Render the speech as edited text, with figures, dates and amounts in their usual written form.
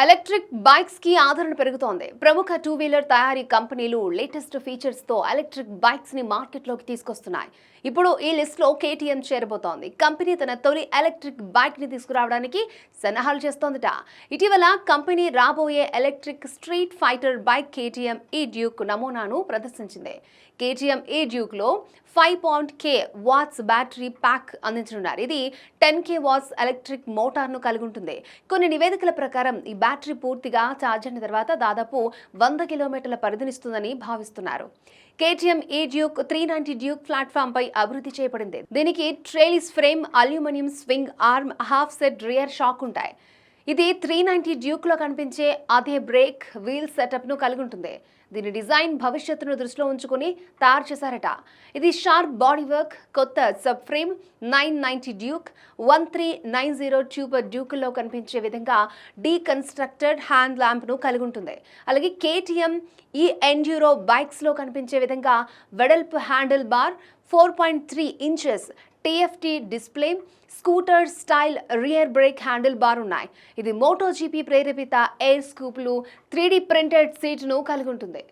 Electric bikes కి ఆదరణ పెరుగుతోంది. ప్రముఖ టూ వీలర్ తయారీ కంపెనీలు లేటెస్ట్ ఫీచర్స్ తో ఎలక్ట్రిక్ బైక్స్ ని మార్కెట్ లోకి తీసుకొస్తున్నాయి. ఇప్పుడు ఈ లిస్ట్ లో కేటీఎం చేరబోతోంది. కంపెనీ తన తొలి ఎలక్ట్రిక్ బైక్ ని తీసుకురావడానికి సన్నాహాలు చేస్తోందట. ఇటీవల కంపెనీ రాబోయే electric street fighter bike KTM ఈ డ్యూక్ నమూనాను ప్రదర్శించింది. కేటీఎం ఈ డ్యూక్ లో 5.K వాట్స్ బ్యాటరీ ప్యాక్ అందించనున్నారు. ఇది 10K వాట్స్ ఎలక్ట్రిక్ మోటార్ను కలిగి ఉంటుంది. కొన్ని నివేదికల ప్రకారం ఈ బ్యాటరీ పూర్తిగా ఛార్జ్ అయిన తర్వాత దాదాపు 100 కిలోమీటర్ల పరిధినిస్తుందని భావిస్తున్నారు. కేటీఎం ఈ డ్యూక్ 390 డ్యూక్ ప్లాట్ఫామ్ పై అభివృద్ధి చేయబడింది. దీనికి trellis frame, aluminium swing arm, offset rear shock ఉంటాయి. ఇది 390 డ్యూక్ లో కనిపించే అదే బ్రేక్ వీల్ సెటప్ ను కలిగి ఉంటుంది. దీని డిజైన్ భవిష్యత్తును దృష్టిలో ఉంచుకుని తయారు చేశారట. ఇది షార్ప్ బాడీ వర్క్, కొత్త సబ్ ఫ్రేమ్, 990 డ్యూక్, 1390 ట్యూబర్ డ్యూక్లో కనిపించే విధంగా డీకన్స్ట్రక్టెడ్ హ్యాండ్ ల్యాంప్ ను కలిగి ఉంటుంది. అలాగే కేటీఎం ఈ ఎండ్యూరో బైక్స్ లో కనిపించే విధంగా వెడల్పు handle bar, 4.3 inches TFT display, scooter style rear break handle bar ఉన్నాయి. ఇది మోటోజీపీ ప్రేరేపిత ఎయిర్ స్కూప్లు, 3D ప్రింటెడ్ సీట్ను కలిగి ఉంటుంది.